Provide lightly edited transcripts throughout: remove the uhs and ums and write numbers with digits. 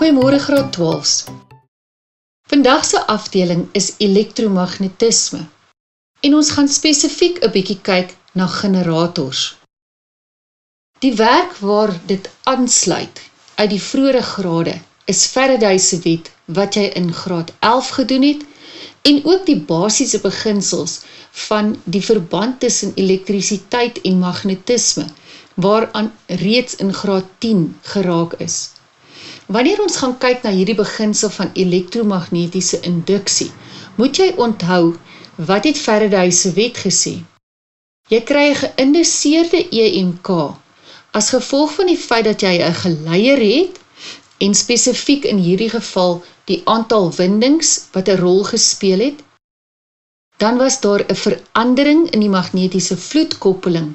Goeiemôre graad 12's. Vandag se afdeling is elektromagnetisme en ons gaan spesifiek 'n bietjie kyk na generators. Die werk waar dit aansluit uit die vroeëre grade is Faraday se wet wat jy in graad 11 gedoen het en ook die basiese beginsels van die verband tussen elektrisiteit en magnetisme waaraan reeds in graad 10 geraak is. Wanneer ons gaan kyk na hierdie beginsel van elektromagnetiese induksie, moet jy onthou, wat het Faraday se wet gesê? Jy kry 'n geïnduseerde EMK as gevolg van die feit dat jy 'n geleier het en spesifiek in hierdie geval die aantal windings wat 'n rol gespeel het, dan was daar 'n verandering in die magnetiese vloedkoppeling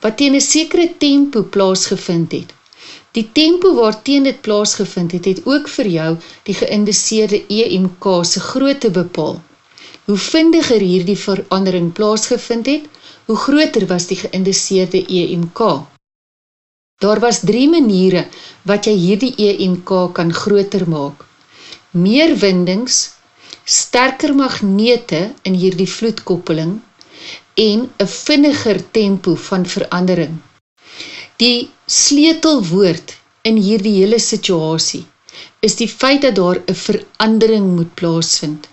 wat teen 'n sekere tempo plaasgevind het. Die tempo waarteen dit plaasgevind het, het ook vir jou die geïnduseerde EMK se grootte bepaal. Hoe vinniger hierdie verandering plaasgevind het, hoe groter was die geïnduseerde EMK. Daar was 3 maniere wat jy hierdie EMK kan groter maak. Meer windings, sterker magnete in hierdie vloedkoppeling en 'n vinniger tempo van verandering. Die sleutelwoord in hierdie hele situasie is die feit dat daar 'n verandering moet plaasvind.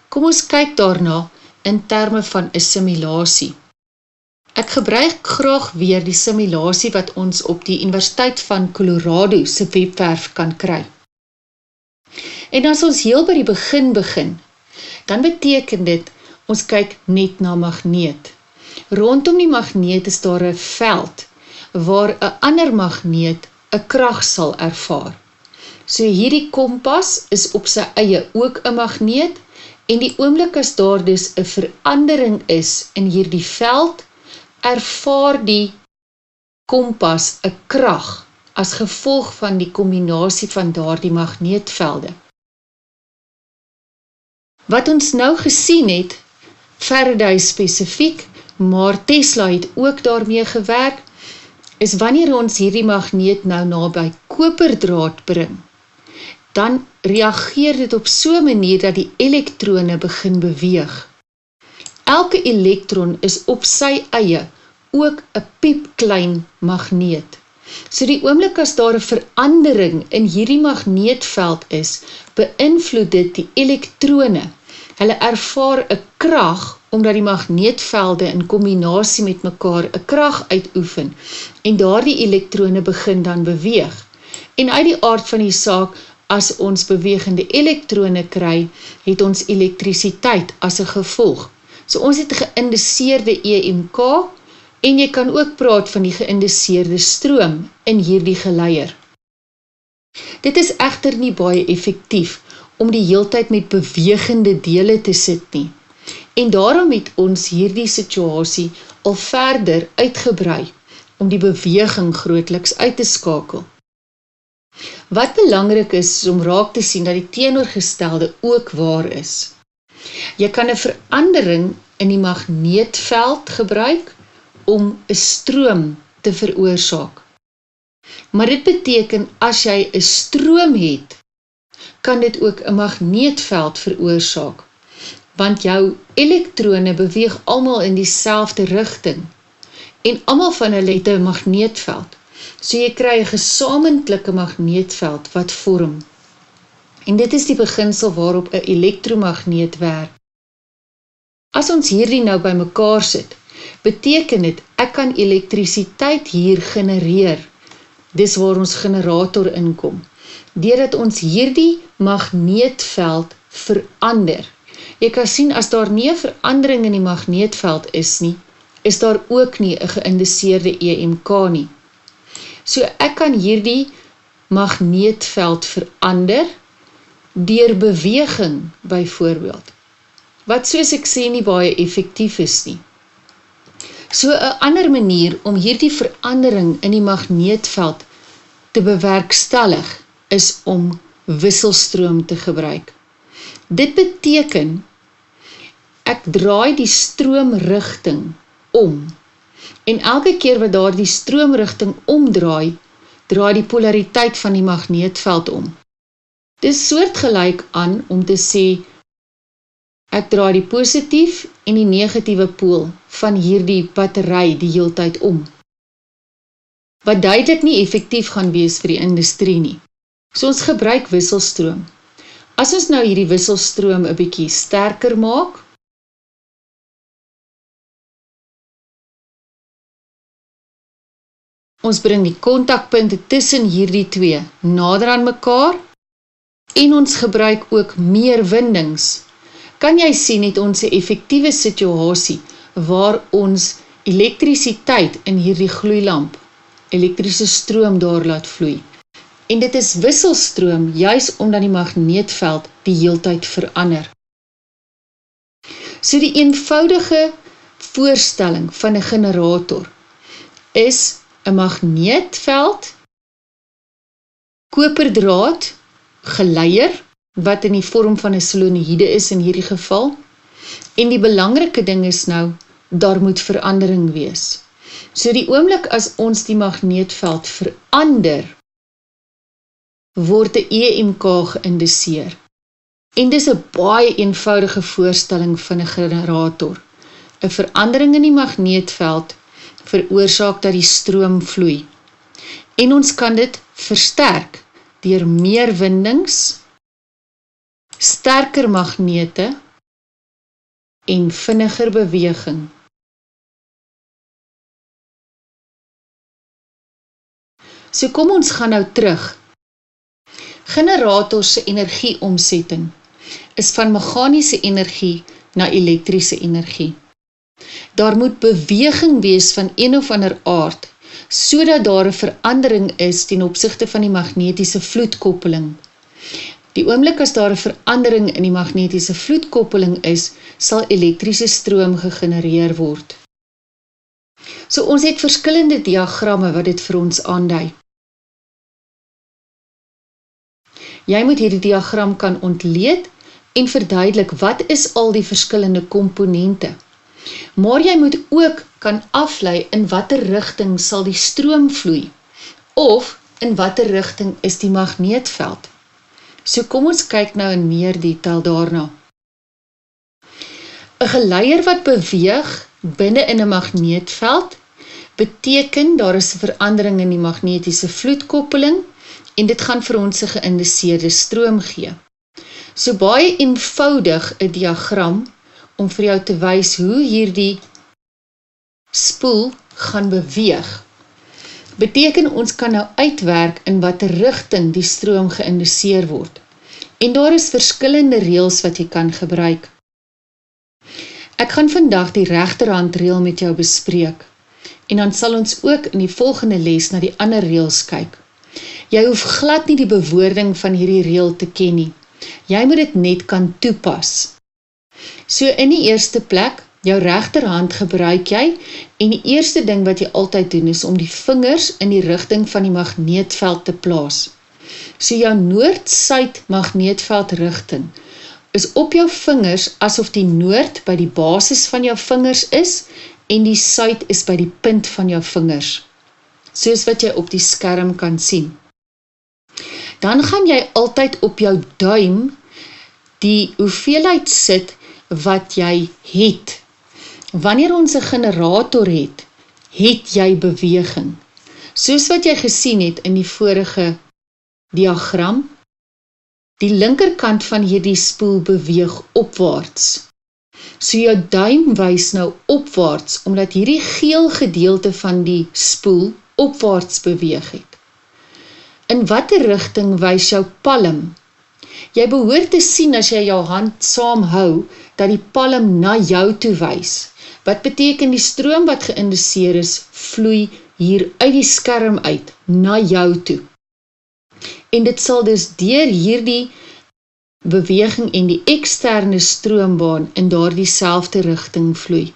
Kom ons kyk daarna in terme van 'n simulasie. Ek gebruik graag weer die simulasie wat ons op die Universiteit van Colorado se webwerf kan kry. En as ons heel by die begin, dan beteken dit, ons kyk net na magneet. Rondom die magneet is daar 'n veld, waar 'n ander magneet 'n krag sal ervaar. So hierdie kompas is op sy eie ook 'n magneet, en die oomblik as daar dus 'n verandering is in hierdie veld, ervaar die kompas 'n krag as gevolg van die kombinasie van daardie magneetvelde. Wat ons nou gesien het, Faraday spesifiek, maar Tesla het ook daarmee gewerk, is wanneer ons hierdie magneet nou naby koperdraad bring, dan reageer dit op so 'n manier dat die elektrone begin beweeg. Elke elektron is op sy eie ook 'n piepklein magneet. So die oomblik as daar 'n verandering in hierdie magneetveld is, beïnvloed dit die elektrone. Hulle ervaar 'n krag omdat die magneetvelde in kombinasie met mekaar 'n krag uitoefen en daardie elektrone begin dan beweeg. En uit die aard van die saak, as ons bewegende elektrone kry, het ons elektrisiteit as 'n gevolg. So ons het 'n geïnduseerde EMK en jy kan ook praat van die geïnduseerde stroom in hierdie geleier. Dit is egter nie baie effektief om die heeltyd met bewegende dele te sit nie. En daarom het ons hierdie situasie al verder uitgebrei om die beweging grootliks uit te skakel. Wat belangrik is om raak te sien dat die teenoorgestelde ook waar is. Jy kan 'n verandering in die magneetveld gebruik om 'n stroom te veroorsaak. Maar dit beteken as jy 'n stroom het, kan dit ook 'n magneetveld veroorsaak, want jou elektrone beweeg almal in dieselfde rigting en almal van hulle het 'n magneetveld. So jy kry 'n gesamentlike magneetveld wat vorm. En dit is die beginsel waarop 'n elektromagneet werk. As ons hierdie nou bymekaar sit, beteken dit ek kan elektrisiteit hier genereer. Dis waar ons generator inkom. Deurdat ons hierdie magneetveld verander. Jy kan sien as daar nie 'n verandering in die magneetveld is nie, is daar ook nie 'n geïnduseerde EMK nie. So ek kan hierdie magneetveld verander deur beweging byvoorbeeld, wat soos ek sê nie baie effektief is nie. So 'n ander manier om hierdie verandering in die magneetveld te bewerkstellig is om wisselstroom te gebruik. Dit beteken ek draai die stroomrigting om. En elke keer wat daar die stroomrigting omdraai, draai die polariteit van die magneetveld om. Dis soortgelyk aan om te sê, ek draai die positief en die negatiewe pool van hierdie battery die heeltyd om. Wat duidelik nie effektief gaan wees vir die industrie nie. So ons gebruik wisselstroom. As ons nou hierdie wisselstroom 'n bietjie sterker maak, ons bring die kontakpunte tussen hierdie twee nader aan mekaar en ons gebruik ook meer windings. Kan jy sien het ons 'n effektiewe situasie waar ons elektrisiteit in hierdie gloeilamp, elektriese stroom daar laat vloei. En dit is wisselstroom juis omdat die magneetveld die heeltyd verander. So die eenvoudige voorstelling van 'n generator is 'n magneetveld, koperdraad, geleier, wat in die vorm van 'n solenoïde is in hierdie geval, en die belangrike ding is nou, daar moet verandering wees. So die oomblik as ons die magneetveld verander, word 'n EMK geïnduseer. En dis 'n baie eenvoudige voorstelling van 'n generator. 'n Verandering in die magneetveld veroorsaak dat die stroom vloei. En ons kan dit versterk deur meer windings, sterker magnete en vinniger beweging. So kom ons gaan nou terug. Generators se energieomsetting is van meganiese energie na elektriese energie. Daar moet beweging wees van een of ander aard, sodat daar 'n verandering is ten opsigte van die magnetiese vloedkoppeling. Die oomblik as daar 'n verandering in die magnetiese vloedkoppeling is, sal elektriese stroom gegenereer word. So ons het verskillende diagramme wat dit vir ons aandui. Jy moet hierdie diagram kan ontleed en verduidelik wat is al die verskillende komponente. Maar jy moet ook kan aflei in watter rigting sal die stroom vloei, of in watter rigting is die magneetveld. So kom ons kyk nou in meer detail daarna. 'n Geleier wat beweeg binne in 'n magneetveld, beteken daar is 'n verandering in die magnetiese vloedkoppeling, en dit gaan vir ons 'n geïnduseerde stroom gee. So baie eenvoudig 'n diagram om vir jou te wys hoe hierdie spoel gaan beweeg. Beteken ons kan nou uitwerk in watter rigting die stroom geïnduseer word. En daar is verskillende reëls wat jy kan gebruik. Ek gaan vandag die regterhandreël met jou bespreek. En dan sal ons ook in die volgende les na die ander reëls kyk. Jy hoef glad nie die bewoording van hierdie reël te ken nie. Jy moet dit net kan toepas. So in die eerste plek, jou regterhand gebruik jy, en die eerste ding wat jy altyd doen is om die vingers in die rigting van die magneetveld te plaas. So jou noord-suid magneetveld rigting is op jou vingers asof die noord by die basis van jou vingers is en die suid is by die punt van jou vingers, soos wat jy op die skerm kan sien. Dan gaan jy altyd op jou duim die hoeveelheid sit wat jy het. Wanneer ons 'n generator het, het jy beweging. Soos wat jy gesien het in die vorige diagram, die linkerkant van hierdie spoel beweeg opwaarts. So jou duim wys nou opwaarts, omdat hierdie geel gedeelte van die spoel opwaarts beweeg het. In watter rigting wys jou palm? Jy behoort te sien as jy jou hand saamhou, dat die palm na jou toe wys. Wat beteken die stroom wat geïnduseer is, vloei hier uit die skerm uit, na jou toe. En dit sal dus deur hierdie beweging en die eksterne stroombaan in daardie selfde rigting vloei.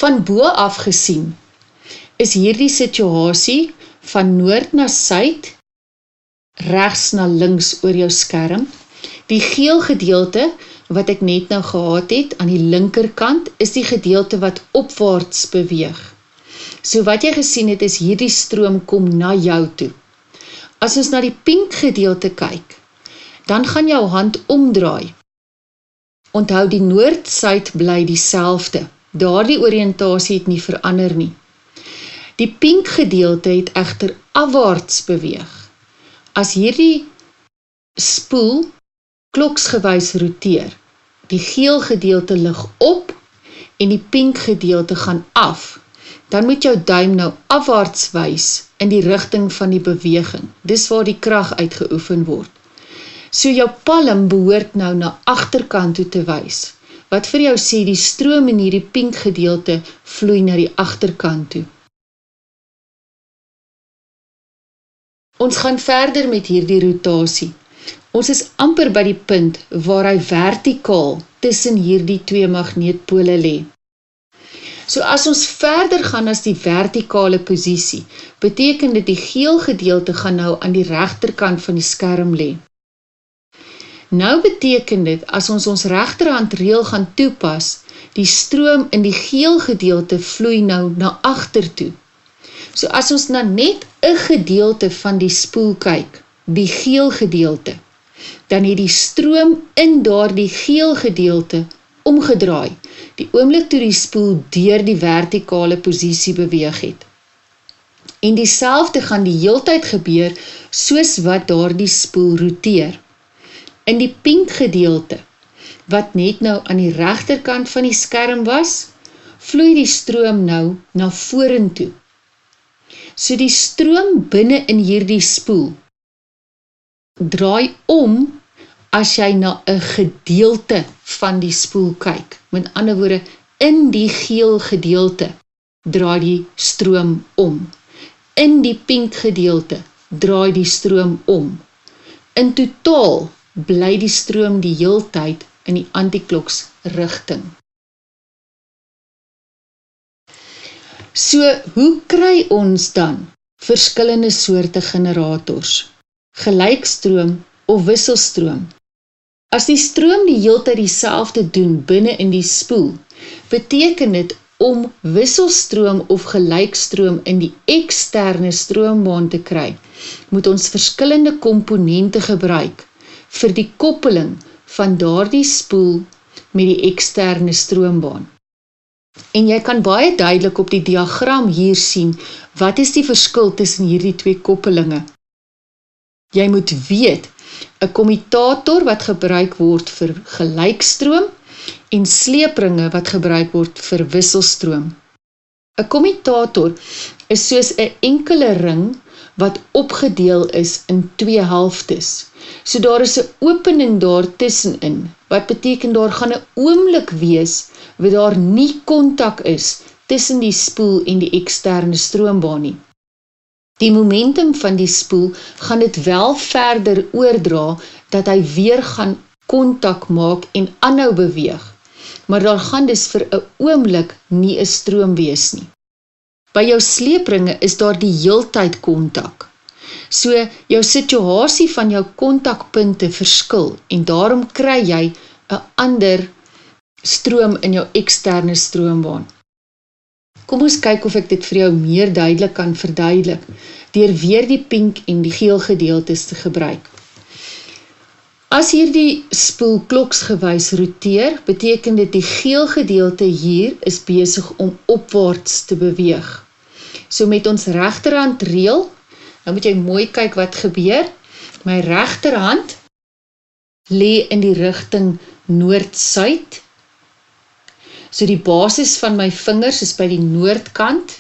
Van bo af gesien, is hierdie situasie van noord na suid, regs na links oor jou skerm. Die geel gedeelte wat ek net nou gehad het aan die linkerkant is die gedeelte wat opwaarts beweeg. So wat jy gesien het is hierdie stroom kom na jou toe. As ons na die pink gedeelte kyk, dan gaan jou hand omdraai. Onthou, die noord-suid bly dieselfde. Daardie oriëntasie het nie verander nie. Die pink gedeelte het egter afwaarts beweeg. As hierdie spoel kloksgewys roteer, die geel gedeelte lig op en die pink gedeelte gaan af, dan moet jou duim nou afwaarts wys in die rigting van die beweging. Dis waar die krag uitgeoefen word. So jou palm behoort nou na agterkant toe te wys, wat vir jou sê die stroom in hierdie pink gedeelte vloei na die agterkant toe. Ons gaan verder met hierdie rotasie. Ons is amper by die punt waar hy vertikaal tussen hierdie twee magneetpole lê. So as ons verder gaan as die vertikale posisie, beteken dit die geel gedeelte gaan nou aan die regterkant van die skerm lê. Nou beteken dit, as ons regterhandreël gaan toepas, die stroom in die geel gedeelte vloei nou na agter toe. So as ons na net 'n gedeelte van die spoel kyk, die geel gedeelte, dan het die stroom in daardie geel gedeelte omgedraai, die oomblik toe die spoel deur die vertikale posisie beweeg het. En dieselfde gaan die heeltyd gebeur, soos wat daardie spoel roteer. In die pink gedeelte, wat net nou aan die regterkant van die skerm was, vloei die stroom nou na vorentoe. So die stroom binne in hierdie spoel draai om as jy na 'n gedeelte van die spoel kyk. Met ander woorde, in die geel gedeelte draai die stroom om. In die pink gedeelte draai die stroom om. In totaal bly die stroom die heeltyd in die antikloks rigting. So, hoe kry ons dan verskillende soorte generators? Gelykstroom of wisselstroom? As die stroom die heeltyd dieselfde doen binne in die spoel, beteken dit om wisselstroom of gelykstroom in die eksterne stroombaan te kry, moet ons verskillende komponente gebruik vir die koppeling van daardie spoel met die eksterne stroombaan. En jy kan baie duidelik op die diagram hier sien, wat is die verskil tussen hierdie twee koppelinge? Jy moet weet, 'n kommutator wat gebruik word vir gelykstroom en sleepringe wat gebruik word vir wisselstroom. 'n Kommutator is soos 'n enkele ring wat opgedeel is in twee helftes. So daar is 'n opening daar tussenin, wat beteken daar gaan 'n oomblik wees waar daar nie kontak is tussen die spoel en die eksterne stroombaan nie. Die momentum van die spoel gaan dit wel verder oordra dat hy weer gaan kontak maak en aanhou beweeg, maar daar gaan dus vir 'n oomblik nie 'n stroom wees nie. By jou sleepringe is daar die heeltyd kontak. So jou situasie van jou kontakpunte verskil en daarom kry jy 'n ander stroom in jou eksterne stroombaan. Kom ons kyk of ek dit vir jou meer duidelik kan verduidelik, deur weer die pink en die geel gedeeltes te gebruik. As hierdie spoel kloksgewys roteer, beteken dit die geel gedeelte hier is besig om opwaarts te beweeg. So met ons regterhandreël, nou moet jy mooi kyk wat gebeur. My regterhand lê in die rigting noord-suid. So die basis van my vingers is by die noordkant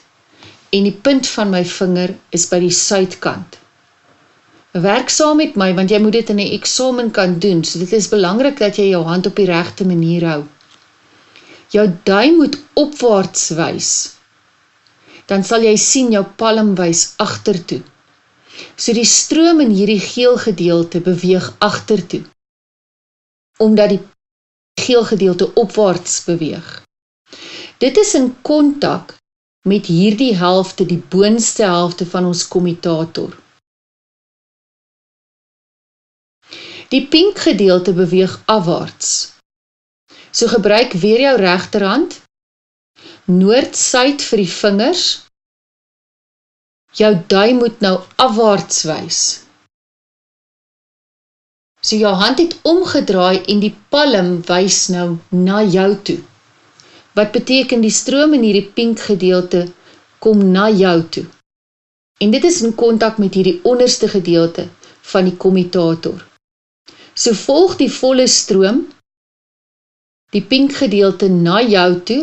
en die punt van my vinger is by die suidkant. Werk saam met my, want jy moet dit in 'n eksamen kan doen, so dit is belangrik dat jy jou hand op die regte manier hou. Jou duim moet opwaarts wys. Dan sal jy sien jou palm wys agtertoe. So die stroom in hierdie geel gedeelte beweeg agtertoe, omdat die geel gedeelte opwaarts beweeg. Dit is in kontak met hierdie helfte, die boonste helfte van ons kommutator. Die pink gedeelte beweeg afwaarts. So gebruik weer jou regterhand, noord-suid vir die vingers. Jou duim moet nou afwaarts wys. So jou hand het omgedraai en die palm wys nou na jou toe. Wat beteken die stroom in hierdie pink gedeelte kom na jou toe. En dit is in kontak met hierdie onderste gedeelte van die kommutator. So volg die volle stroom, die pink gedeelte na jou toe,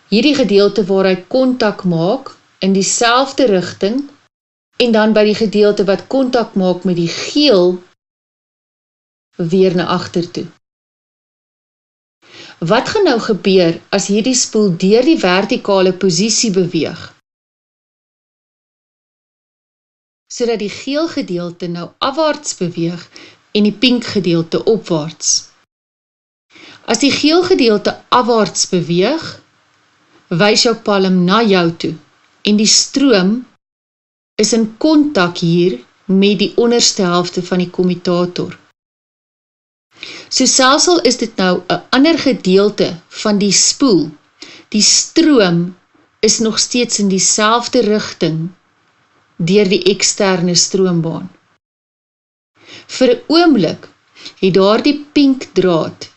hierdie gedeelte waar hy kontak maak in dieselfde rigting, en dan by die gedeelte wat kontak maak met die geel, weer na agter toe. Wat gaan nou gebeur as hierdie spoel deur die vertikale posisie beweeg? Sodat die geel gedeelte nou afwaarts beweeg en die pink gedeelte opwaarts. As die geel gedeelte afwaarts beweeg, wys jou palm na jou toe en die stroom is in kontak hier met die onderste helfte van die kommutator. So selfs al is dit nou 'n ander gedeelte van die spoel, die stroom is nog steeds in dieselfde rigting deur die eksterne stroombaan. Vir 'n oomblik het daardie pink draad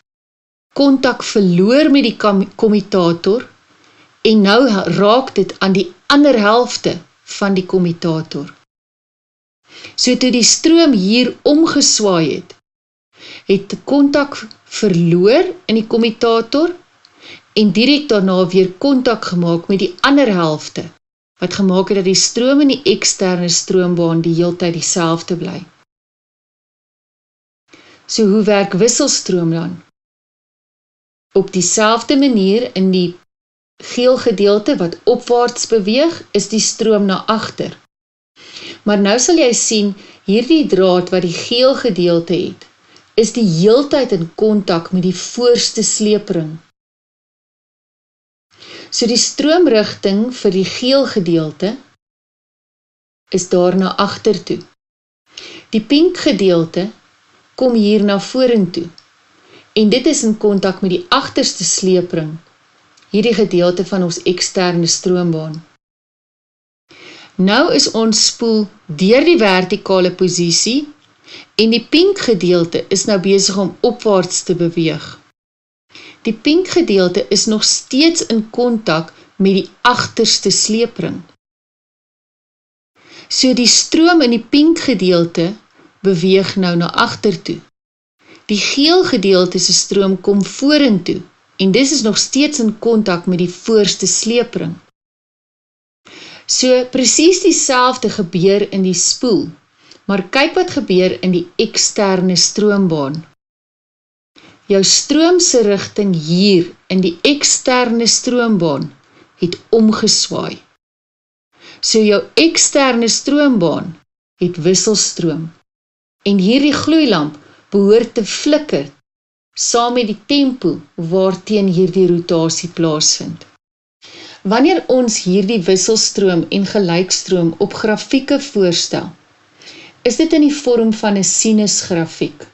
kontak verloor met die kommutator en nou raak dit aan die ander helfte van die kommutator. So toe die stroom hier omgeswaai het die kontak verloor in die kommutator en direk daarna weer kontak gemaak met die ander helfte, wat gemaak het dat die stroom in die eksterne stroombaan die heeltyd dieselfde bly. So hoe werk wisselstroom dan? Op dieselfde manier in die geel gedeelte wat opwaarts beweeg, is die stroom na agter. Maar nou sal jy sien, hierdie draad wat die geel gedeelte het, is die heeltyd in kontak met die voorste sleepring. So die stroomrigting vir die geel gedeelte is daar na agter toe. Die pink gedeelte kom hier na vorentoe en dit is in kontak met die agterste sleepring, hierdie gedeelte van ons eksterne stroombaan. Nou is ons spoel deur die vertikale posisie en die pink gedeelte is nou besig om opwaarts te beweeg. Die pink gedeelte is nog steeds in kontak met die agterste sleepring. So die stroom in die pink gedeelte beweeg nou na agter toe. Die geel gedeelte se stroom kom vorentoe en dis is nog steeds in kontak met die voorste sleepring. So presies dieselfde gebeur in die spoel, maar kyk wat gebeur in die eksterne stroombaan. Jou stroom se rigting hier in die eksterne stroombaan het omgeswaai. So jou eksterne stroombaan het wisselstroom en hierdie gloeilamp behoort te flikker saam met die tempo waarteen hierdie rotasie plaasvind. Wanneer ons hierdie wisselstroom en gelykstroom op grafieke voorstel, is dit in die vorm van 'n sinusgrafiek.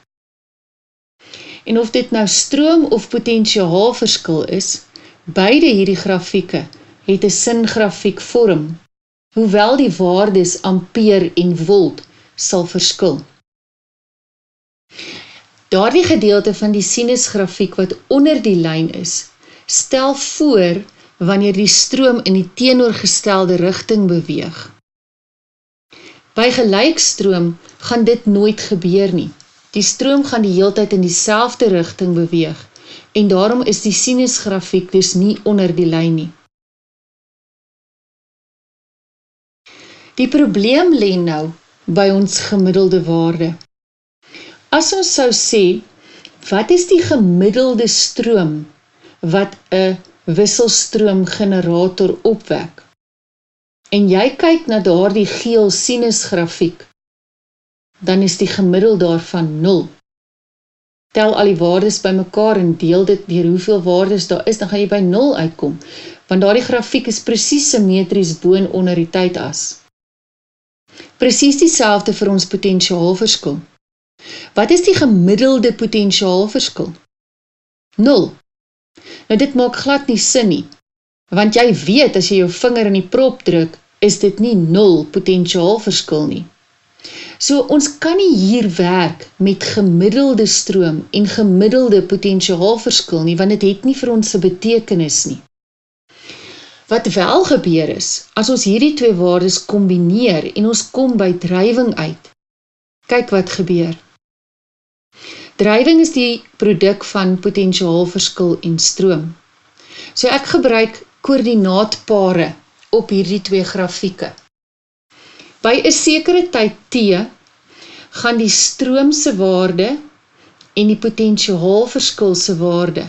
En of dit nou stroom of potentiaalverskil is, beide hierdie grafieke het 'n singrafiek vorm, hoewel die waardes ampere en volt sal verskil. Daardie gedeelte van die sinusgrafiek wat onder die lyn is, stel voor wanneer die stroom in die teenoorgestelde rigting beweeg. By gelykstroom gaan dit nooit gebeur nie. Die stroom gaan die heeltyd in dieselfde rigting beweeg en daarom is die sinusgrafiek dus nie onder die lyn nie. Die probleem lê nou by ons gemiddelde waarde. As ons sou sê, wat is die gemiddelde stroom wat 'n wisselstroomgenerator opwek? En jy kyk na daardie geel sinusgrafiek, dan is die gemiddel daarvan 0. Tel al die waardes bymekaar en deel dit deur hoeveel waardes daar is, dan gaan jy by 0 uitkom, want daardie grafiek is presies simmetries bo en onder die tydas. Presies dieselfde vir ons potentiaalverskil. Wat is die gemiddelde potentiaalverskil? 0. Nou dit maak glad nie sin nie, want jy weet as jy jou vinger in die prop druk, is dit nie 0 potentiaalverskil nie. So ons kan nie hier werk met gemiddelde stroom en gemiddelde potensiaalverskil nie, want dit het nie vir ons 'n betekenis nie. Wat wel gebeur is, as ons hierdie twee waardes kombineer en ons kom by drywing uit, kyk wat gebeur. Drywing is die produk van potensiaalverskil en stroom. So ek gebruik koördinaatpare op hierdie twee grafieke. By 'n sekere tyd t, gaan die stroom se waarde en die potensiaalverskil se waarde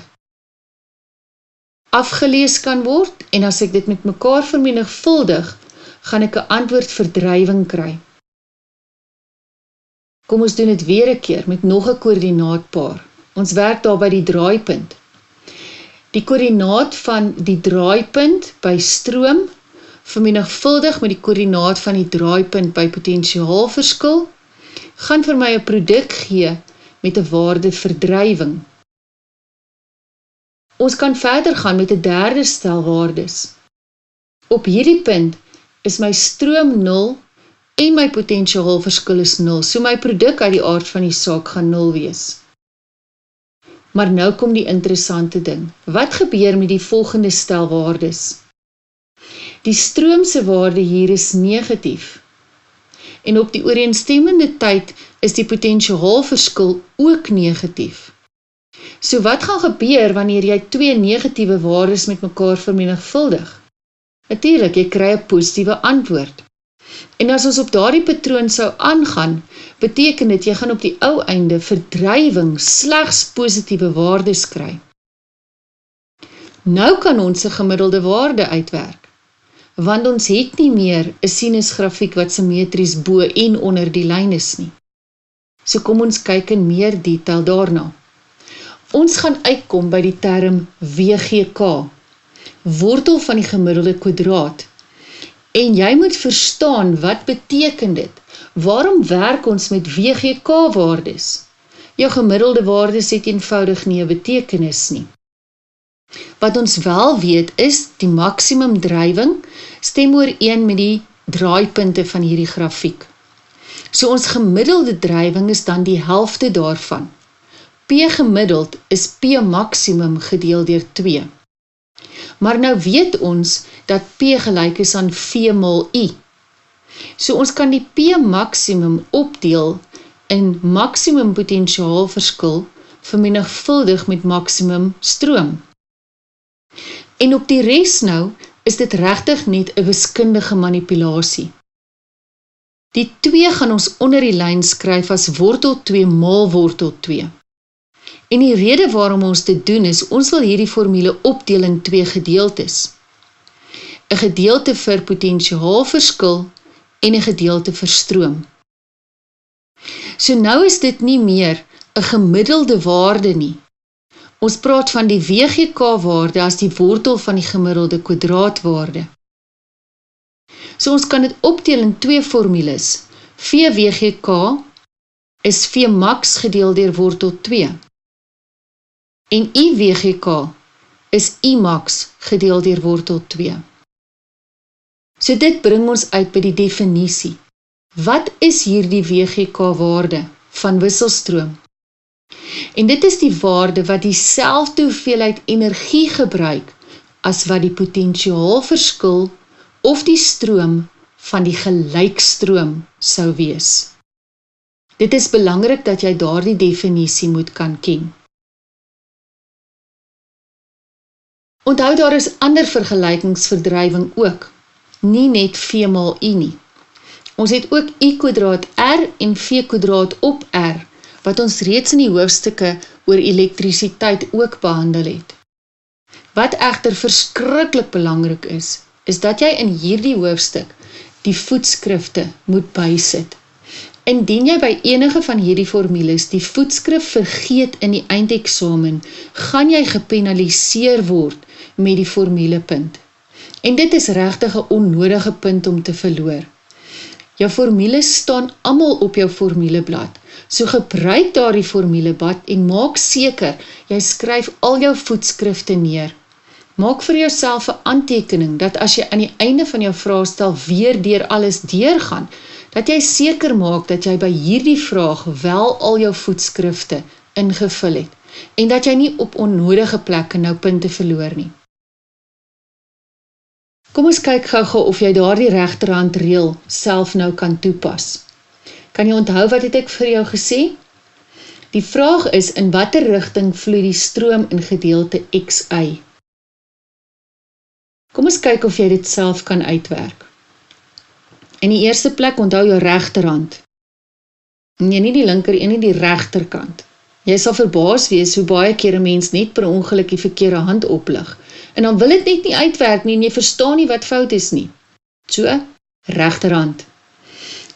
afgelees kan word, en as ek dit met mekaar vermenigvuldig, gaan ek 'n antwoord vir drywing kry. Kom ons doen dit weer 'n keer met nog 'n koördinaatpaar. Ons werk daar by die draaipunt. Die koördinaat van die draaipunt by stroom vermenigvuldig met die koördinaat van die draaipunt by potensiaalverskil, gaan vir my 'n produk gee met 'n waarde vir drywing. Ons kan verder gaan met 'n derde stel waardes. Op hierdie punt is my stroom 0 en my potensiaalverskil is 0, so my produk uit die aard van die saak gaan 0 wees. Maar nou kom die interessante ding. Wat gebeur met die volgende stel waardes? Die stroom se waarde hier is negatief. En op die ooreenstemmende tyd is die potensiaalverskil ook negatief. So wat gaan gebeur wanneer jy twee negatiewe waardes met mekaar vermenigvuldig? Natuurlik, jy kry 'n positiewe antwoord. En as ons op daardie patroon sou aangaan, beteken dit jy gaan op die ou einde vir drywing slegs positiewe waardes kry. Nou kan ons 'n gemiddelde waarde uitwerk, want ons het nie meer 'n sinusgrafiek wat simmetries bo en onder die lyn is nie. So kom ons kyk in meer detail daarna. Ons gaan uitkom by die term WGK, wortel van die gemiddelde kwadraat. En jy moet verstaan, wat beteken dit? Waarom werk ons met WGK-waardes? Jou gemiddelde waardes het eenvoudig nie 'n betekenis nie. Wat ons wel weet is, die maksimum drywing stem ooreen met die draaipunte van hierdie grafiek. So ons gemiddelde drywing is dan die helfte daarvan. P gemiddeld is P maksimum gedeel deur 2. Maar nou weet ons dat P gelyk is aan V mal I. So ons kan die P maksimum opdeel in maksimum potensiaalverskil vermenigvuldig met maksimum stroom. En op die res nou is dit regtig net 'n wiskundige manipulasie. Die 2 gaan ons onder die lyn skryf as wortel 2 maal wortel 2. En die rede waarom ons dit doen is, ons wil hierdie formule opdeel in 2 gedeeltes. 'n Gedeelte vir potensiaalverskil en 'n gedeelte vir stroom. So nou is dit nie meer 'n gemiddelde waarde nie. Ons praat van die WGK-waarde as die wortel van die gemiddelde kwadraatwaarde. So ons kan dit opdeel in 2 formules. VWGK is V max gedeel deur wortel 2. En IWGK is I max gedeel deur wortel 2. So dit bring ons uit by die definisie. Wat is hierdie WGK-waarde van wisselstroom? En dit is die waarde wat dieselfde hoeveelheid energie gebruik as wat die potensiaalverskil of die stroom van die gelykstroom sou wees. Dit is belangrik dat jy daardie definisie moet kan ken. Onthou, daar is ander vergelykings vir drywing ook, nie net V mal I nie. Ons het ook I kwadraat R en V kwadraat op R, wat ons reeds in die hoofstukke oor elektrisiteit ook behandel het. Wat egter verskriklik belangrik is dat jy in hierdie hoofstuk die voetskrifte moet bysit. Indien jy by enige van hierdie formules die voetskrif vergeet in die eindeksamen, gaan jy gepenaliseer word met die formulepunt. En dit is regtig 'n onnodige punt om te verloor. Jou formules staan almal op jou formuleblad, so gebruik daardie formuleblad en maak seker jy skryf al jou voetskrifte neer. Maak vir jouself 'n aantekening dat as jy aan die einde van jou vraestel weer deur alles deurgaan, dat jy seker maak dat jy by hierdie vraag wel al jou voetskrifte ingevul het en dat jy nie op onnodige plekke nou punte verloor nie. Kom ons kyk gou of jy daardie regterhand reël self nou kan toepas. Kan jy onthou wat het ek vir jou gesê? Die vraag is, in watter rigting vloei die stroom in gedeelte xy? Kom ons kyk of jy dit self kan uitwerk. In die eerste plek onthou jou regterhand. Nee, nie die linker en nie die regterkant. Jy sal verbaas wees hoe baie keer 'n mens net per ongeluk die verkeerde hand oplig. En dan wil dit net nie uitwerk nie en jy verstaan nie wat fout is nie. So, regterhand.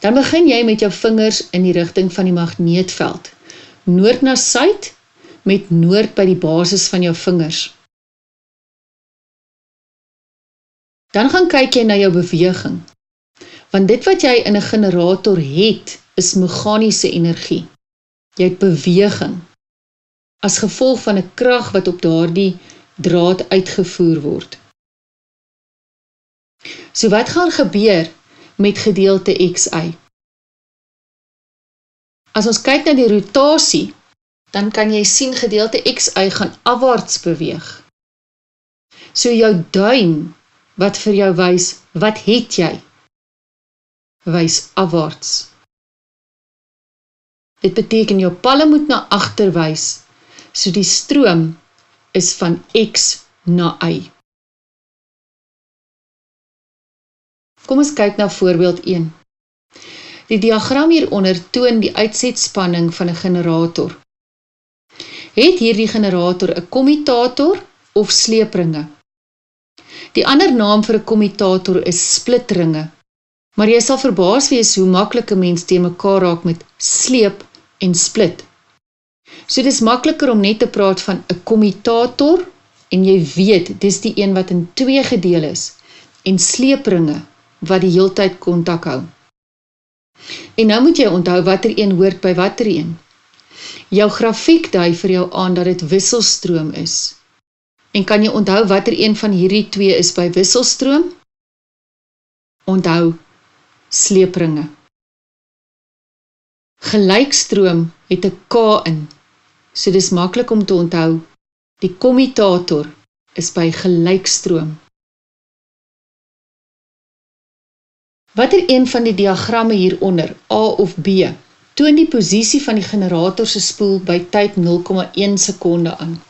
Dan begin jy met jou vingers in die rigting van die magneetveld. Noord na suid, met noord by die basis van jou vingers. Dan gaan kyk jy na jou beweging. Want dit wat jy in 'n generator het, is meganiese energie. Jy het beweging, as gevolg van 'n krag wat op daardie draad uitgevoer word. So wat gaan gebeur met gedeelte xy? As ons kyk na die rotasie, dan kan jy sien gedeelte xy gaan afwaarts beweeg. So jou duim, wat vir jou wys, wat het jy? Wys afwaarts. Dit beteken jou palm moet na agter wys, so die stroom is van x na y. Kom ons kyk na voorbeeld 1. Die diagram hieronder toon die uitsetspanning van 'n generator. Het hierdie generator 'n kommutator of sleepringe? Die ander naam vir 'n kommutator is splitringe, maar jy sal verbaas wees hoe maklik 'n mens te mekaar raak met sleep en split. So dis makliker om net te praat van 'n kommutator en jy weet, dis die een wat in 2 gedeel is en sleepringe wat die heeltyd kontak hou. En nou moet jy onthou watter een hoort by watter een. Jou grafiek dui vir jou aan dat dit wisselstroom is. En kan jy onthou watter een van hierdie 2 is by wisselstroom? Onthou, sleepringe. Gelykstroom het 'n K in, so dis maklik om te onthou, die kommutator is by gelykstroom. Watter een van die diagramme hieronder, A of B, toon die posisie van die generator se spoel by tyd 0,1 sekonde aan?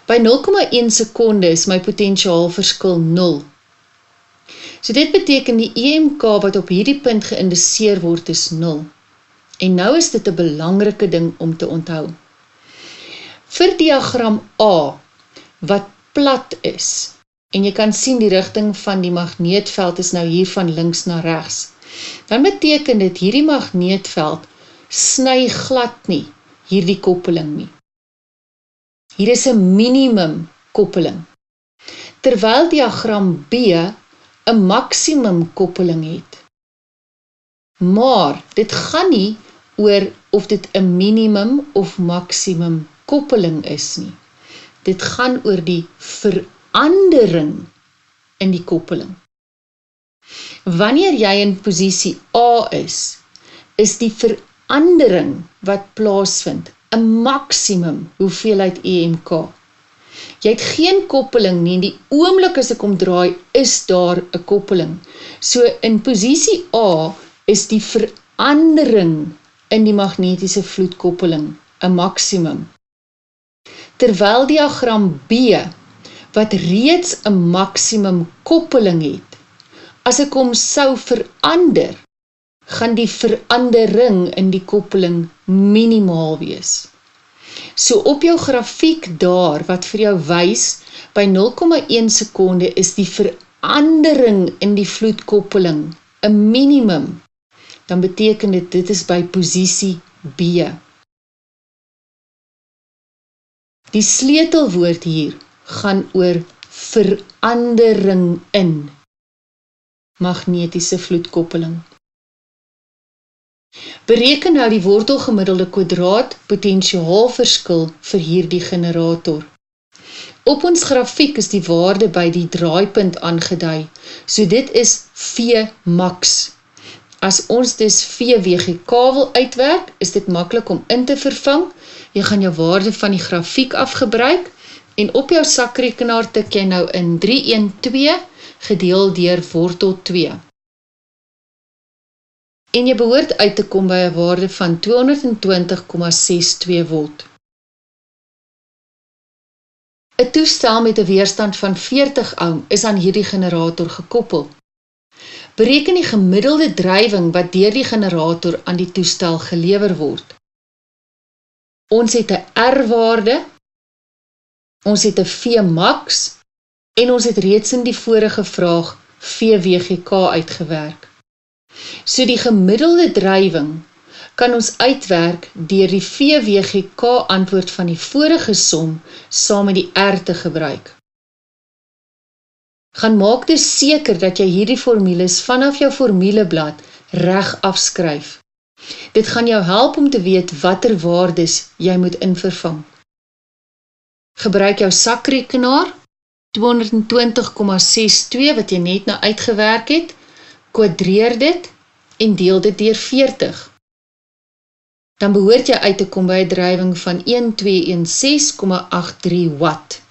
By 0,1 sekonde is my potensiaalverskil 0. So dit beteken die EMK wat op hierdie punt geïndiseer word is 0. En nou is dit 'n belangrike ding om te onthou. Vir diagram A, wat plat is, en jy kan sien die rigting van die magneetveld is nou hier van links na regs, dan beteken dit hierdie magneetveld sny glad nie hierdie koppeling nie. Hier is 'n minimum koppeling, terwyl diagram B 'n maksimum koppeling het. Maar dit gaan nie oor of dit 'n minimum of maksimum koppeling is nie. Dit gaan oor die verandering in die koppeling. Wanneer jy in posisie A is die verandering wat plaasvind 'n maksimum hoeveelheid EMK. Jy het geen koppeling nie, en die oomblik as ek omdraai, is daar 'n koppeling. So in posisie A is die verandering in die magnetiese vloedkoppeling 'n maksimum. Terwyl diagram B, wat reeds 'n maksimum koppeling het, as ek hom sou verander, gaan die verandering in die koppeling minimaal wees. So op jou grafiek daar, wat vir jou wys, by 0,1 sekonde is die verandering in die vloedkoppeling 'n minimum, dan beteken dit is by posisie B. Die sleutelwoord hier gaan oor verandering in magnetiese vloedkoppeling. Bereken nou die wortelgemiddelde kwadraat potensiaalverskil vir hierdie generator. Op ons grafiek is die waarde by die draaipunt aangedui, so dit is Vmax. As ons dus VWGK wil uitwerk, is dit maklik om in te vervang. Jy gaan jou waarde van die grafiek afgebruik, en op jou sakrekenaar tik jy nou in 312 gedeel deur wortel 2. En jy behoort uit te kom by 'n waarde van 220,62 volt. 'n Toestel met 'n weerstand van 40 ohm is aan hierdie generator gekoppel. Bereken die gemiddelde drywing wat deur die generator aan die toestel gelewer word. Ons het 'n R-waarde, ons het 'n Vmax en ons het reeds in die vorige vraag VWGK uitgewerk. So die gemiddelde drywing kan ons uitwerk deur die VWGK antwoord van die vorige som saam met die R te gebruik. Gaan maak dus seker dat jy hierdie formules vanaf jou formuleblad reg afskryf. Dit gaan jou help om te weet watter waardes jy moet invervang. Gebruik jou sakrekenaar, 220,62 wat jy net nou uitgewerk het, kwadreer dit en deel dit deur 40. Dan behoort jy uit te kom by 'n drywing van 1216,83 watt.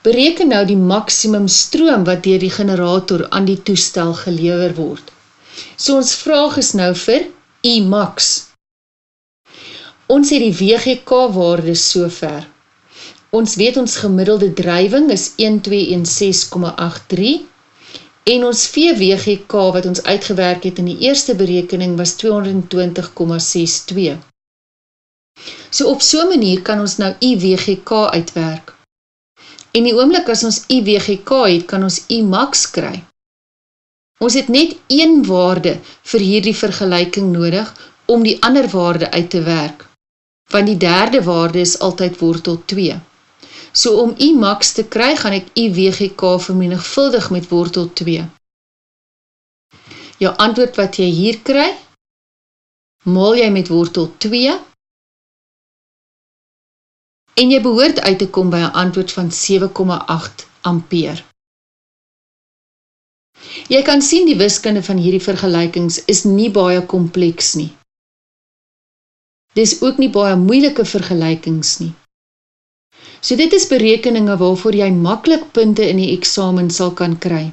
Bereken nou die maksimum stroom wat deur die generator aan die toestel gelewer word. So ons vraag is nou vir Imax. Ons het die WGK-waarde sover. Ons weet ons gemiddelde drywing is 1216,83 en ons VWGK wat ons uitgewerk het in die eerste berekening was 220,62. So op so 'n manier kan ons nou IWGK uitwerk. En die oomblik as ons IWGK het, kan ons Imax kry. Ons het net een waarde vir hierdie vergelyking nodig om die ander waarde uit te werk, want die derde waarde is altyd wortel 2. So om Imax te kry, gaan ek IWGK vermenigvuldig met wortel 2. Jou antwoord wat jy hier kry, maal jy met wortel 2, en jy behoort uit te kom by 'n antwoord van 7,8 ampere. Jy kan sien die wiskunde van hierdie vergelykings is nie baie kompleks nie. Dis ook nie baie moeilike vergelykings nie. So dit is berekeninge waarvoor jy maklik punte in die eksamen sal kan kry.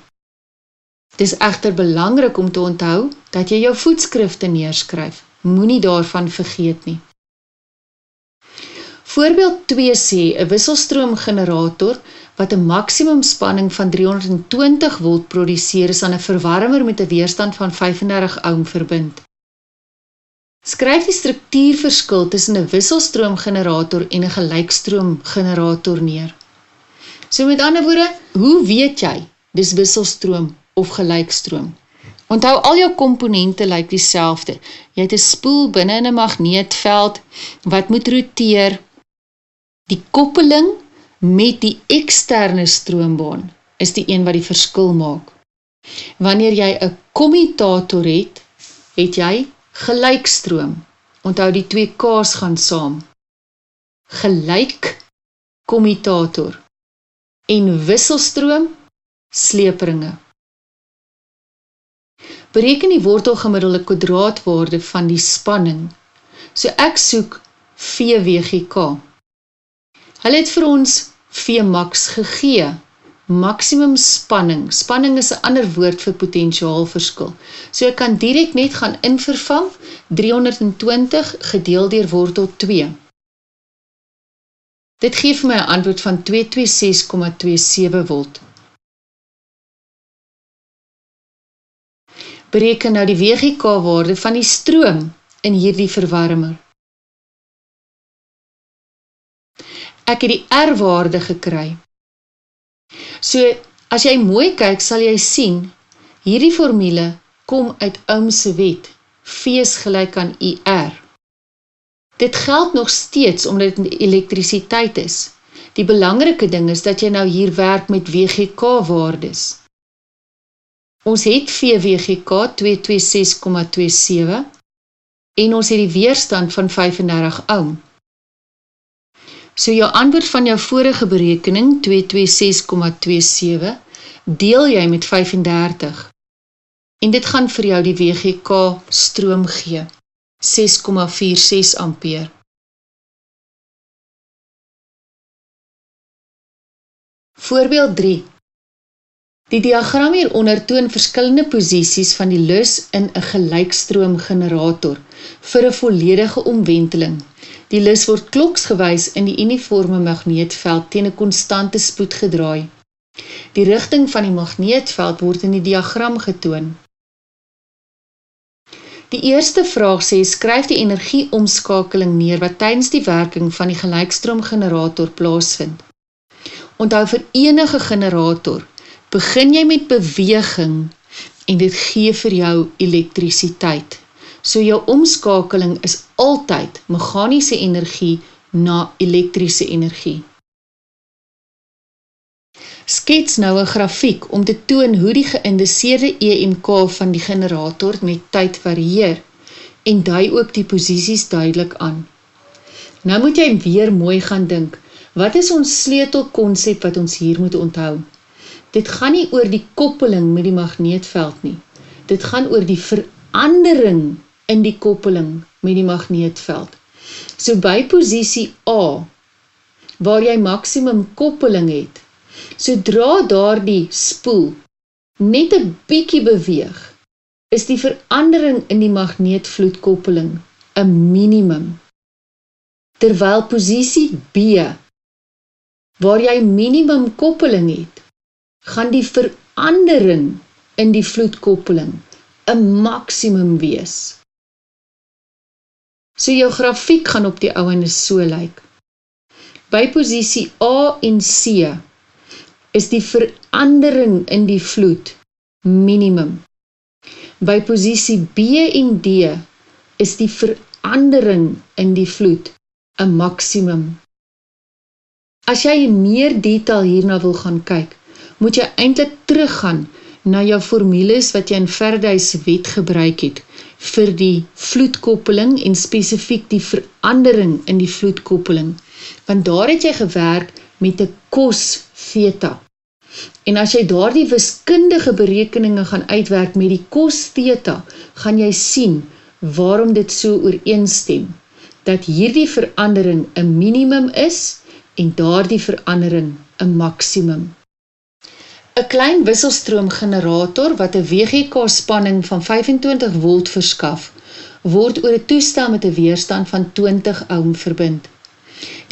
Dis egter belangrik om te onthou dat jy jou voetskrifte neerskryf. Moenie daarvan vergeet nie. Voorbeeld 2 sê, 'n wisselstroomgenerator wat 'n maksimum spanning van 320 volt produseer is aan 'n verwarmer met 'n weerstand van 35 ohm verbind. Skryf die struktuurverskil tussen 'n wisselstroomgenerator en 'n gelykstroomgenerator neer. So met ander woorde, hoe weet jy dis wisselstroom of gelykstroom? Onthou, al jou komponente lyk dieselfde. Jy het 'n spoel binne in 'n magneetveld wat moet roteer. Die koppeling met die eksterne stroombaan is die een wat die verskil maak. Wanneer jy 'n kommutator het, het jy gelykstroom. Onthou, die twee K's gaan saam. Gelyk kommutator en wisselstroom sleepringe. Bereken die wortelgemiddelde kwadraatwaarde van die spanning. So ek soek VWGK. Hulle het vir ons Vmax gegee, maksimum spanning. Spanning is 'n ander woord vir potentiaalverskil. So ek kan direk net gaan invervang 320 gedeel deur wortel 2. Dit gee vir my 'n antwoord van 226,27 volt. Bereken nou die WGK-waarde van die stroom in hierdie verwarmer. Ek het die R-waarde gekry. So, as jy mooi kyk, sal jy sien, hierdie formule kom uit Ohm se wet, V is gelyk aan IR. Dit geld nog steeds omdat dit elektrisiteit is. Die belangrike ding is dat jy nou hier werk met WGK-waardes. Ons het VWGK 226,27 en ons het die weerstand van 35 ohm. So jou antwoord van jou vorige berekening, 226,27, deel jy met 35. En dit gaan vir jou die WGK stroom gee, 6,46 ampere. Voorbeeld 3. Die diagram hieronder toon verskillende posisies van die lus in 'n gelykstroomgenerator vir 'n volledige omwenteling. Die lus word kloksgewys in die uniforme magneetveld teen 'n konstante spoed gedraai. Die rigting van die magneetveld word in die diagram getoon. Die eerste vraag sê, skryf die energieomskakeling neer wat tydens die werking van die gelykstroomgenerator plaasvind. Onthou vir enige generator, begin jy met beweging en dit gee vir jou elektrisiteit. So jou omskakeling is altyd meganiese energie na elektriese energie. Skets nou 'n grafiek om te toon hoe die geïndiseerde EMK van die generator met tyd varieer en dui ook die posisies duidelik aan. Nou moet jy weer mooi gaan dink, wat is ons sleutelkonsep wat ons hier moet onthou? Dit gaan nie oor die koppeling met die magneetveld nie. Dit gaan oor die verandering in die koppeling met die magneetveld. So by posisie A, waar jy maksimum koppeling het, sodra daardie spoel net 'n bietjie beweeg, is die verandering in die magneetvloedkoppeling 'n minimum. Terwyl posisie B, waar jy minimum koppeling het, gaan die verandering in die vloedkoppeling 'n maksimum wees. So jou grafiek gaan op die ouende so lyk. By posisie A en C is die verandering in die vloed minimum. By posisie B en D is die verandering in die vloed 'n maksimum. As jy meer detail hierna wil gaan kyk, moet jy eintlik teruggaan na jou formules wat jy in Faraday's wet gebruik het vir die vloedkoppeling en spesifiek die verandering in die vloedkoppeling. Want daar het jy gewerk met 'n cos theta. En as jy daardie wiskundige berekeninge gaan uitwerk met die cos theta, gaan jy sien waarom dit so ooreenstem, dat hierdie verandering 'n minimum is en daardie verandering 'n maksimum. 'n klein wisselstroomgenerator wat 'n WGK-spanning van 25 volt verskaf, word oor 'n toestel met 'n weerstand van 20 ohm verbind.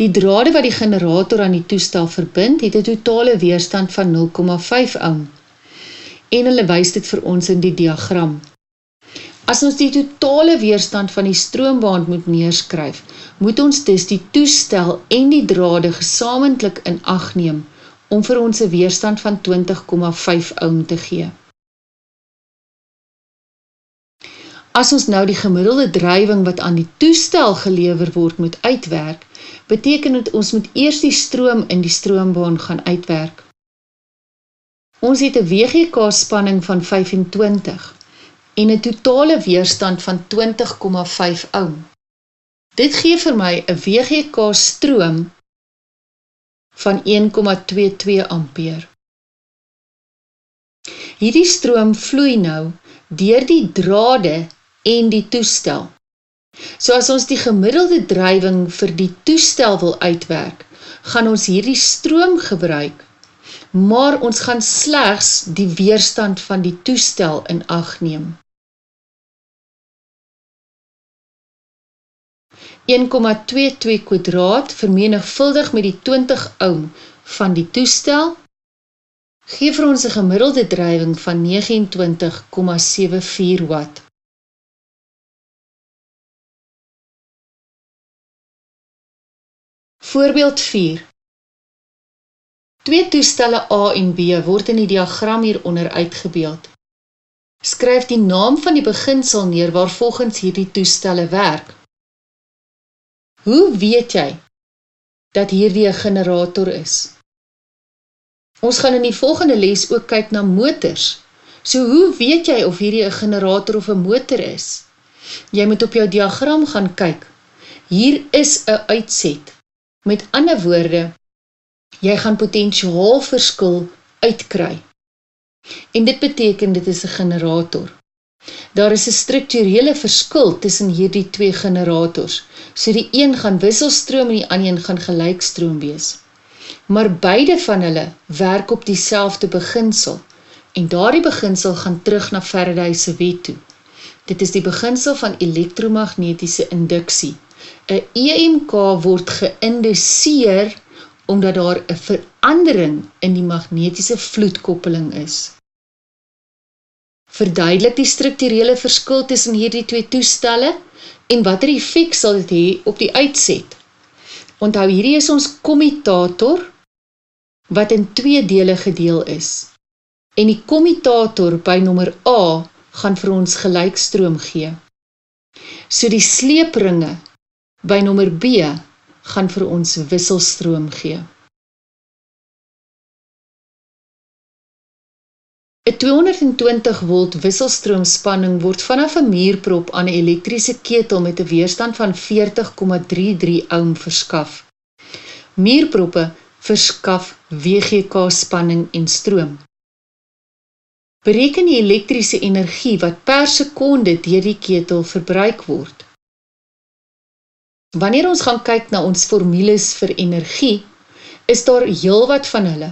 Die drade wat die generator aan die toestel verbind, het 'n totale weerstand van 0,5 ohm. En hulle wys dit vir ons in die diagram. As ons die totale weerstand van die stroombaan moet neerskryf, moet ons dus die toestel en die drade gesamentlik in ag neem, om vir ons 'n weerstand van 20,5 ohm te gee. As ons nou die gemiddelde drywing wat aan die toestel gelewer word moet uitwerk, beteken dit ons moet eers die stroom in die stroombaan gaan uitwerk. Ons het 'n WGK-spanning van 25 en 'n totale weerstand van 20,5 ohm. Dit gee vir my 'n WGK-stroom van 1,22 ampere. Hierdie stroom vloei nou deur die drade en die toestel. So as ons die gemiddelde drywing vir die toestel wil uitwerk, gaan ons hierdie stroom gebruik, maar ons gaan slegs die weerstand van die toestel in ag neem. 1,22 kwadraat vermenigvuldig met die 20 ohm van die toestel, gee vir ons 'n gemiddelde drywing van 29,74 watt. Voorbeeld 4. Twee toestelle A en B word in die diagram hieronder uitgebeeld. Skryf die naam van die beginsel neer waarvolgens hierdie toestelle werk. Hoe weet jy dat hierdie 'n generator is? Ons gaan in die volgende les ook kyk na motors. So hoe weet jy of hierdie 'n generator of 'n motor is? Jy moet op jou diagram gaan kyk. Hier is 'n uitset, Met ander woorde, jy gaan potensiaalverskil uitkry. En dit beteken dit is 'n generator. Daar is 'n strukturele verskil tussen hierdie twee generators, so die een gaan wisselstroom en die ander een gaan gelykstroom wees. Maar beide van hulle werk op dieselfde beginsel, en daardie beginsel gaan terug na Faraday se wet toe. Dit is die beginsel van elektromagnetiese induksie. 'n EMK word geïnduseer omdat daar 'n verandering in die magnetiese vloedkoppeling is. Verduidelik die strukturele verskil tussen hierdie twee toestelle en watter effek sal dit hê op die uitset. Onthou, hierdie is ons kommutator wat in twee dele gedeel is. En die kommutator by nommer A gaan vir ons gelykstroom gee. So die sleepringe by nommer B gaan vir ons wisselstroom gee. 'n 220 volt wisselstroomspanning word vanaf 'n muurprop aan 'n elektriese ketel met 'n weerstand van 40,33 ohm verskaf. Muurproppe verskaf WGK spanning en stroom. Bereken die elektriese energie wat per sekonde deur die ketel verbruik word. Wanneer ons gaan kyk na ons formules vir energie, is daar heelwat van hulle,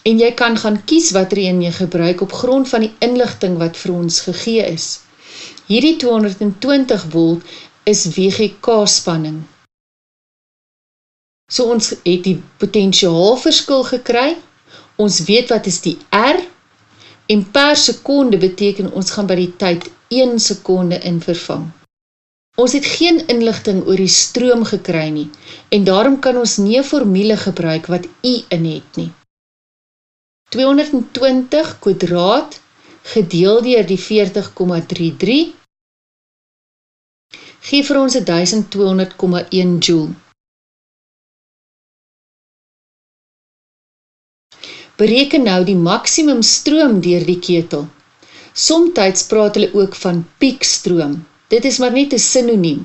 en jy kan gaan kies watter een jy gebruik op grond van die inligting wat vir ons gegee is. Hierdie 220 volt is WGK spanning. So ons het die potensiaalverskil gekry, ons weet wat is die R, en per sekonde beteken ons gaan by die tyd 1 sekonde in vervang. Ons het geen inligting oor die stroom gekry nie, en daarom kan ons nie 'n formule gebruik wat I in het nie. 220 kwadraat gedeel deur die 40,33 gee vir ons 1200,1 joule. Bereken nou die maksimum stroom deur die ketel. Somtyds praat hulle ook van piekstroom. Dit is maar net 'n sinoniem.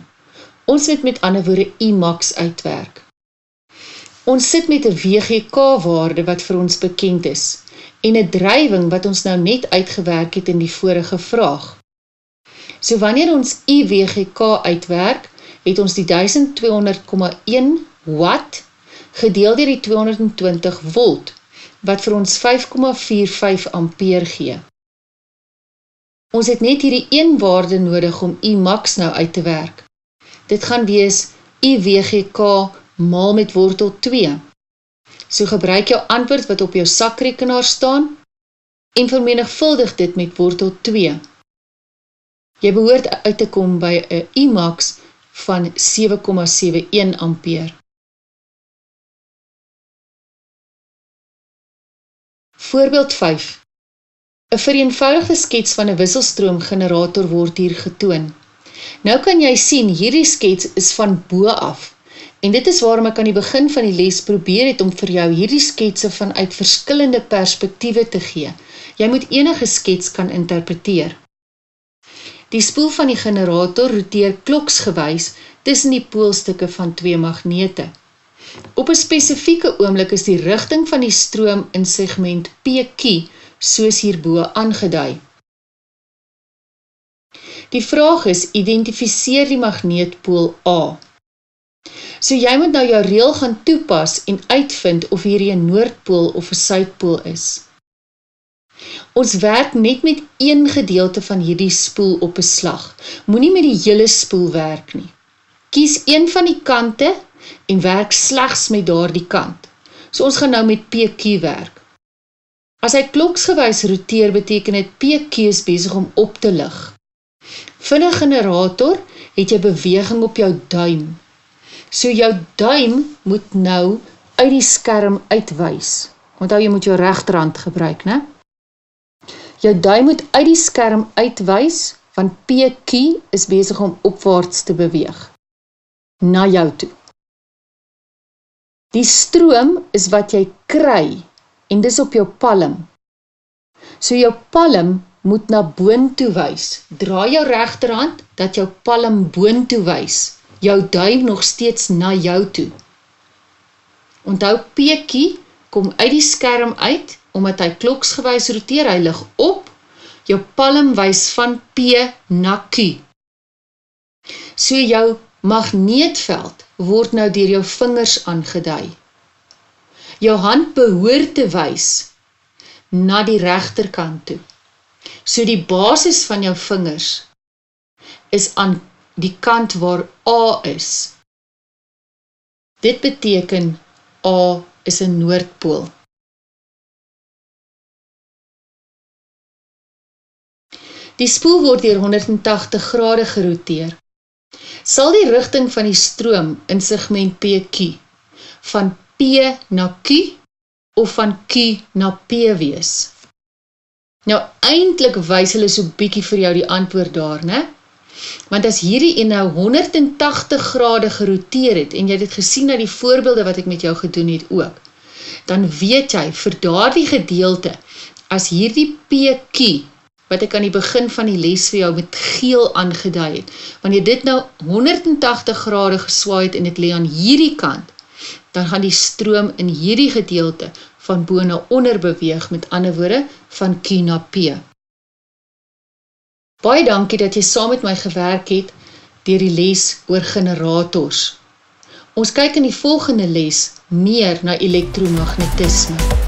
Ons moet met ander woorde Imax uitwerk. Ons sit met 'n WGK-waarde wat vir ons bekend is, en 'n drywing wat ons nou net uitgewerk het in die vorige vraag. So wanneer ons IWGK uitwerk, het ons die 1200,1 watt gedeel deur die 220 volt, wat vir ons 5,45 ampere gee. Ons het net hierdie een waarde nodig om Imax nou uit te werk. Dit gaan wees IWGK maal met wortel 2. So gebruik jou antwoord wat op jou sakrekenaar staan en vermenigvuldig dit met wortel 2. Jy behoort uit te kom by 'n Imax van 7,71 ampere. Voorbeeld 5. 'n vereenvoudigde skets van 'n wisselstroomgenerator word hier getoon. Nou kan jy sien, hierdie skets is van bo af, en dit is waarom ek aan die begin van die les probeer het om vir jou hierdie sketse vanuit verskillende perspektiewe te gee. Jy moet enige skets kan interpreteer. Die spoel van die generator roteer kloksgewys tussen die poolstukke van twee magnete. Op 'n spesifieke oomblik is die rigting van die stroom in segment PQ soos hierbo aangedui. Die vraag is, identifiseer die magneetpool A. So jy moet nou jou reël gaan toepas en uitvind of hierdie 'n noordpool of 'n suidpool is. Ons werk net met een gedeelte van hierdie spoel op 'n slag. Moenie met die hele spoel werk nie. Kies een van die kante en werk slegs met daardie kant. So ons gaan nou met PQ werk. As hy kloksgewys roteer, beteken dit PQ is besig om op te lig. Vir 'n generator het jy beweging op jou duim. So jou duim moet nou uit die skerm uitwys. Onthou, jy moet jou regterhand gebruik, né? Jou duim moet uit die skerm uitwys, want PQ is besig om opwaarts te beweeg. Na jou toe. Die stroom is wat jy kry, en dis op jou palm. So jou palm moet na boontoe wys. Draai jou regterhand, dat jou palm boontoe wys. Jou duim nog steeds na jou toe. Onthou P-kie kom uit die skerm uit, omdat hy kloksgewys roteer, hy lig op, jou palm wys van P na Q. So jou magneetveld word nou deur jou vingers aangedui. Jou hand behoort te wys na die regterkant toe. So die basis van jou vingers is aan die kant waar A is. Dit beteken A is 'n noordpool. Die spoel word deur 180 grade geroteer. Sal die rigting van die stroom in segment PQ van P na Q of van Q na P wees? Nou eintlik wys hulle so bietjie vir jou die antwoord daar, né? Want as hierdie een nou 180 grade geroteer het, en jy het dit gesien na die voorbeelde wat ek met jou gedoen het ook, dan weet jy, vir daardie gedeelte, as hierdie PQ, wat ek aan die begin van die les vir jou met geel aangedui het, wanneer dit nou 180 grade geswaai het en dit lê aan hierdie kant, dan gaan die stroom in hierdie gedeelte van bo na onder beweeg, met ander woorde, van Q na P. Baie dankie dat jy saam met my gewerk het deur die les oor generators. Ons kyk in die volgende les meer na elektromagnetisme.